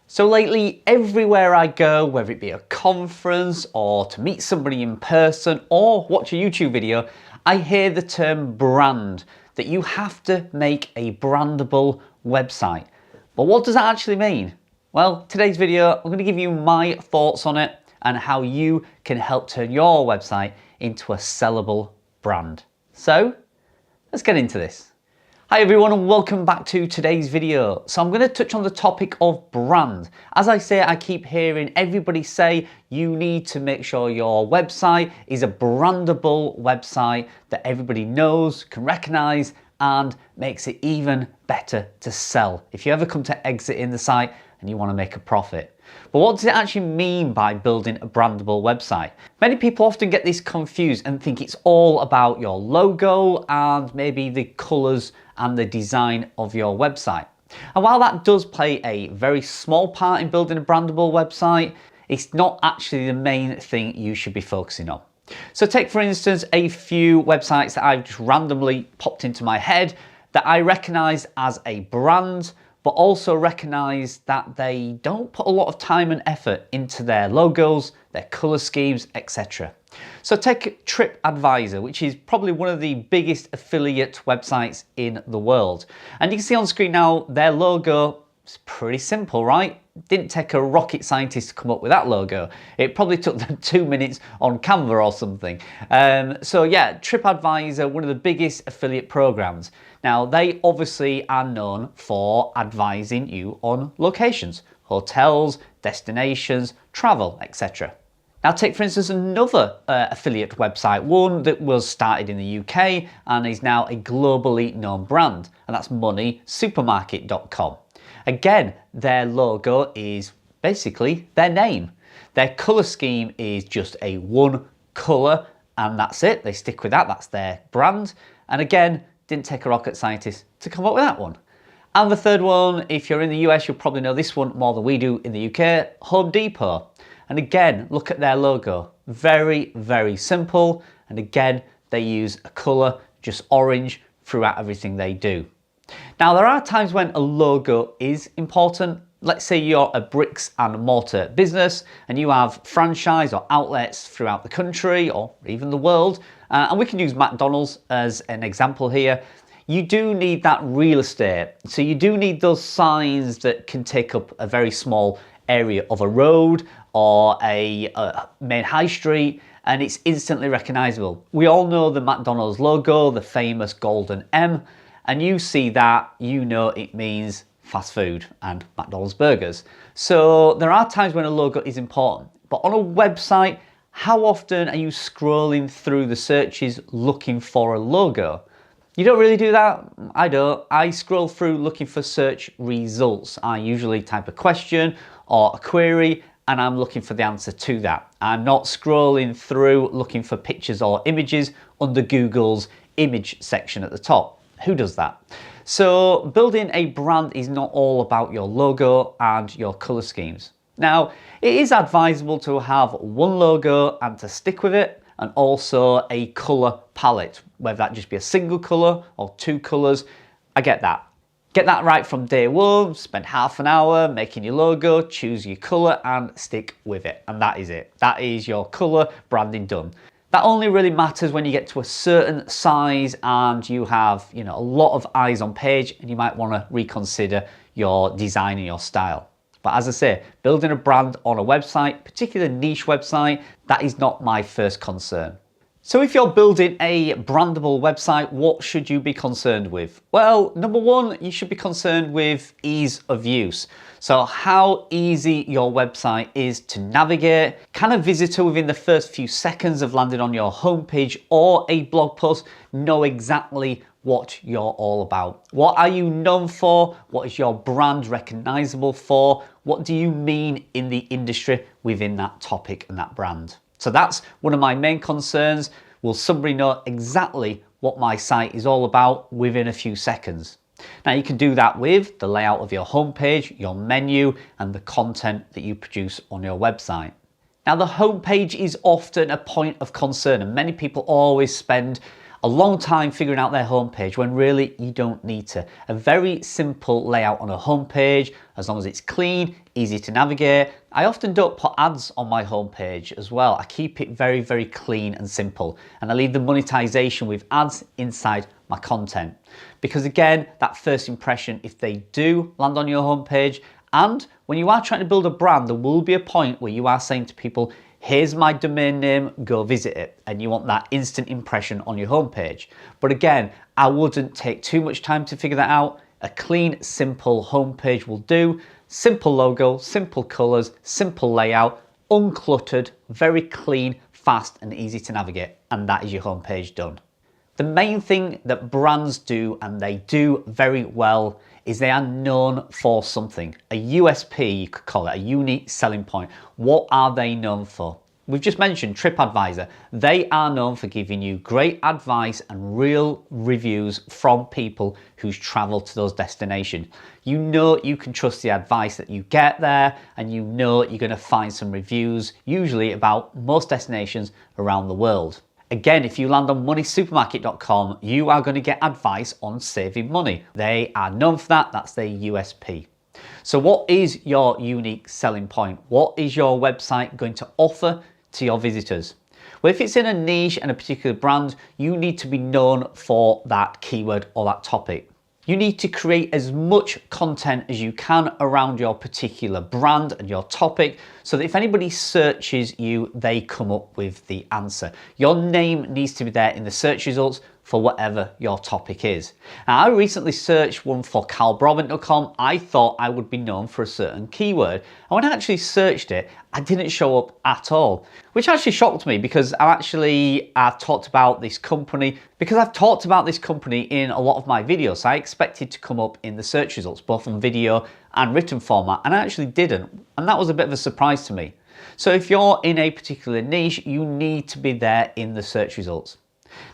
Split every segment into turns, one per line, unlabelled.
So lately, everywhere I go, whether it be a conference or to meet somebody in person or watch a YouTube video, I hear the term brand, that you have to make a brandable website. But what does that actually mean? Well, today's video, I'm going to give you my thoughts on it and how you can help turn your website into a sellable brand. So let's get into this. Hi everyone and welcome back to today's video. So I'm going to touch on the topic of brand. As I say, I keep hearing everybody say you need to make sure your website is a brandable website that everybody knows, can recognize, and makes it even better to sell if you ever come to exit in the site and you want to make a profit. But what does it actually mean by building a brandable website? Many people often get this confused and think it's all about your logo and maybe the colors and the design of your website. And while that does play a very small part in building a brandable website, it's not actually the main thing you should be focusing on. So take for instance a few websites that I've just randomly popped into my head that I recognize as a brand, but also recognize that they don't put a lot of time and effort into their logos, their color schemes, etc. So take TripAdvisor, which is probably one of the biggest affiliate websites in the world. And you can see on screen now their logo is pretty simple, right? Didn't take a rocket scientist to come up with that logo. It probably took them 2 minutes on Canva or something. So yeah, TripAdvisor, one of the biggest affiliate programs. Now they obviously are known for advising you on locations, hotels, destinations, travel, etc. Now take for instance another affiliate website, one that was started in the UK and is now a globally known brand, and that's moneysupermarket.com. Again, their logo is basically their name. Their color scheme is just a one color and that's it. They stick with that, that's their brand. And again, didn't take a rocket scientist to come up with that one. And the third one, if you're in the US, you'll probably know this one more than we do in the UK, Home Depot. And again, look at their logo. Very, very simple. And again, they use a color, just orange, throughout everything they do. Now, there are times when a logo is important. Let's say you're a bricks and mortar business and you have franchise or outlets throughout the country or even the world. And we can use McDonald's as an example here. You do need that real estate. So you do need those signs that can take up a very small area of a road or a main high street, and it's instantly recognizable. We all know the McDonald's logo, the famous golden M, and you see that, you know it means fast food and McDonald's burgers. So there are times when a logo is important, but on a website, how often are you scrolling through the searches looking for a logo? You don't really do that? I don't. I scroll through looking for search results. I usually type a question or a query and I'm looking for the answer to that. I'm not scrolling through looking for pictures or images under Google's image section at the top. Who does that? So building a brand is not all about your logo and your color schemes. Now, it is advisable to have one logo and to stick with it, and also a color palette, whether that just be a single color or two colors. I get that. Get that right from day one, spend half an hour making your logo, choose your color and stick with it. And that is it. That is your color branding done. That only really matters when you get to a certain size and you have, a lot of eyes on page and you might want to reconsider your design and your style. But as I say, building a brand on a website, particularly a niche website, that is not my first concern. So if you're building a brandable website, what should you be concerned with? Well, number one, you should be concerned with ease of use. So how easy your website is to navigate. Can a visitor within the first few seconds of landing on your homepage or a blog post know exactly what you're all about? What are you known for? What is your brand recognizable for? What do you mean in the industry within that topic and that brand? So that's one of my main concerns. Will somebody know exactly what my site is all about within a few seconds? Now you can do that with the layout of your homepage, your menu, and the content that you produce on your website. Now the homepage is often a point of concern and many people always spend a long time figuring out their homepage when really you don't need to. A very simple layout on a homepage, as long as it's clean, easy to navigate. I often don't put ads on my homepage as well. I keep it very, very clean and simple, and I leave the monetization with ads inside my content. Because again, that first impression, if they do land on your homepage, and when you are trying to build a brand, there will be a point where you are saying to people, here's my domain name, go visit it. And you want that instant impression on your homepage. But again, I wouldn't take too much time to figure that out. A clean, simple homepage will do. Simple logo, simple colors, simple layout, uncluttered, very clean, fast and easy to navigate. And that is your homepage done. The main thing that brands do, and they do very well, is they are known for something. A USP, you could call it, a unique selling point. What are they known for? We've just mentioned TripAdvisor. They are known for giving you great advice and real reviews from people who's traveled to those destinations. You know you can trust the advice that you get there, and you know you're going to find some reviews, usually about most destinations around the world. Again, if you land on moneysupermarket.com, you are going to get advice on saving money. They are known for that. That's their USP. So what is your unique selling point? What is your website going to offer to your visitors? Well, if it's in a niche and a particular brand, you need to be known for that keyword or that topic. You need to create as much content as you can around your particular brand and your topic, so that if anybody searches you, they come up with the answer. Your name needs to be there in the search results for whatever your topic is. Now, I recently searched one for carlbrabant.com. I thought I would be known for a certain keyword. And when I actually searched it, I didn't show up at all, which actually shocked me, because I've talked about this company in a lot of my videos. So I expected to come up in the search results, both on video and written format, and I actually didn't. And that was a bit of a surprise to me. So if you're in a particular niche, you need to be there in the search results.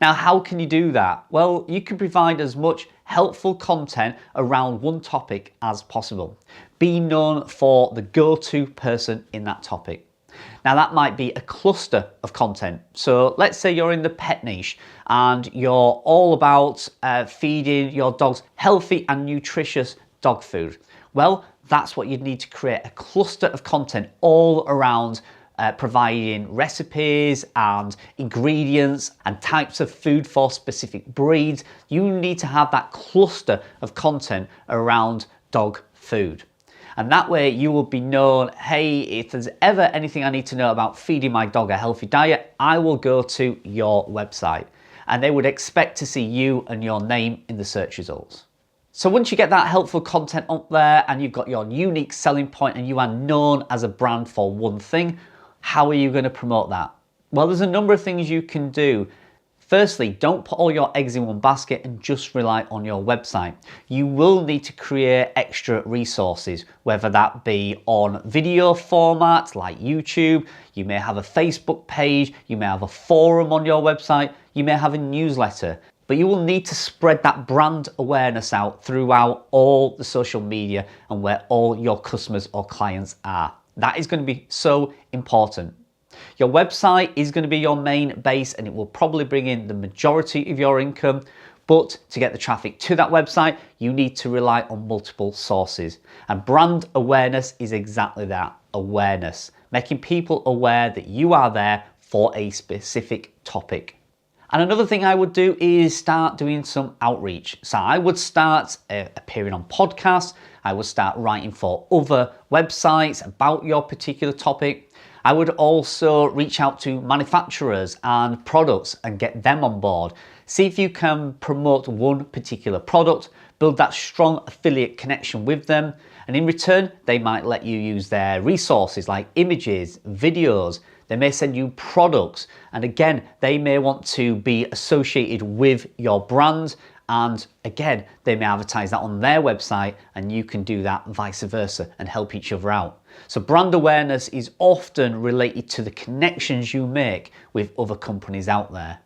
Now, how can you do that? Well, you can provide as much helpful content around one topic as possible. Be known for the go-to person in that topic. Now, that might be a cluster of content. So let's say you're in the pet niche and you're all about feeding your dogs healthy and nutritious dog food. Well, that's what you'd need to create, a cluster of content all around providing recipes and ingredients and types of food for specific breeds. You need to have that cluster of content around dog food. And that way you will be known, hey, if there's ever anything I need to know about feeding my dog a healthy diet, I will go to your website. And they would expect to see you and your name in the search results. So once you get that helpful content up there and you've got your unique selling point and you are known as a brand for one thing, how are you going to promote that? Well, there's a number of things you can do. Firstly, don't put all your eggs in one basket and just rely on your website. You will need to create extra resources, whether that be on video formats like YouTube, you may have a Facebook page, you may have a forum on your website, you may have a newsletter. But you will need to spread that brand awareness out throughout all the social media and where all your customers or clients are. That is going to be so important. Your website is going to be your main base and it will probably bring in the majority of your income. But to get the traffic to that website, you need to rely on multiple sources. And brand awareness is exactly that, awareness. Making people aware that you are there for a specific topic. And another thing I would do is start doing some outreach. So I would start appearing on podcasts. I would start writing for other websites about your particular topic. I would also reach out to manufacturers and products and get them on board. See if you can promote one particular product, build that strong affiliate connection with them, and in return, they might let you use their resources like images, videos. They may send you products, and again, they may want to be associated with your brand, and again, they may advertise that on their website, and you can do that vice versa and help each other out. So brand awareness is often related to the connections you make with other companies out there.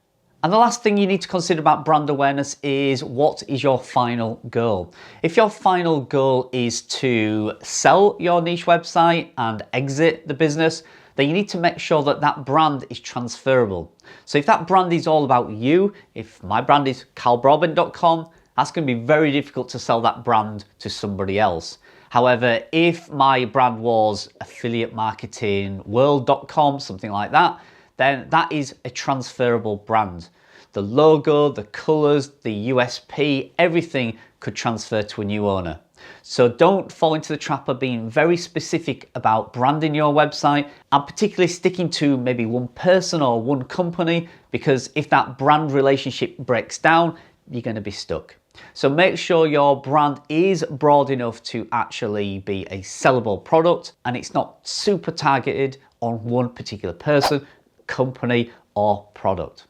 And the last thing you need to consider about brand awareness is, what is your final goal? If your final goal is to sell your niche website and exit the business, then then you need to make sure that that brand is transferable. So if that brand is all about you, if my brand is carlbroadbent.com, that's going to be very difficult to sell that brand to somebody else. However, if my brand was affiliate marketing world.com, something like that, then that is a transferable brand. The logo, the colors, the USP, everything could transfer to a new owner. So don't fall into the trap of being very specific about branding your website and particularly sticking to maybe one person or one company, because if that brand relationship breaks down, you're going to be stuck. So make sure your brand is broad enough to actually be a sellable product and it's not super targeted on one particular person, company, or product.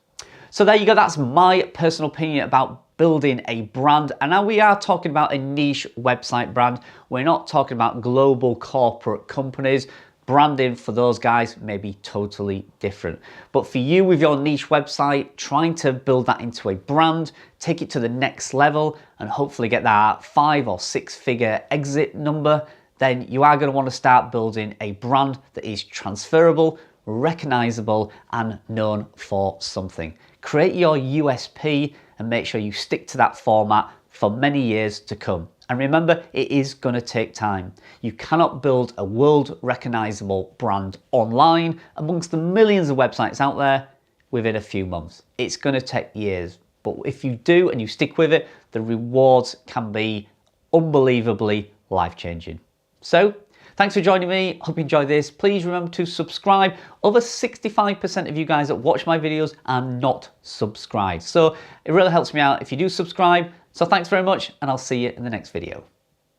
So there you go, that's my personal opinion about building a brand. And now we are talking about a niche website brand. We're not talking about global corporate companies. Branding for those guys may be totally different. But for you with your niche website, trying to build that into a brand, take it to the next level and hopefully get that 5 or 6 figure exit number, then you are going to want to start building a brand that is transferable, recognizable, and known for something. Create your USP and make sure you stick to that format for many years to come. And remember, it is going to take time. You cannot build a world recognizable brand online amongst the millions of websites out there within a few months. It's going to take years. But if you do and you stick with it, the rewards can be unbelievably life-changing. So, thanks for joining me. Hope you enjoyed this. Please remember to subscribe. Over 65% of you guys that watch my videos are not subscribed. So it really helps me out if you do subscribe. So thanks very much, and I'll see you in the next video.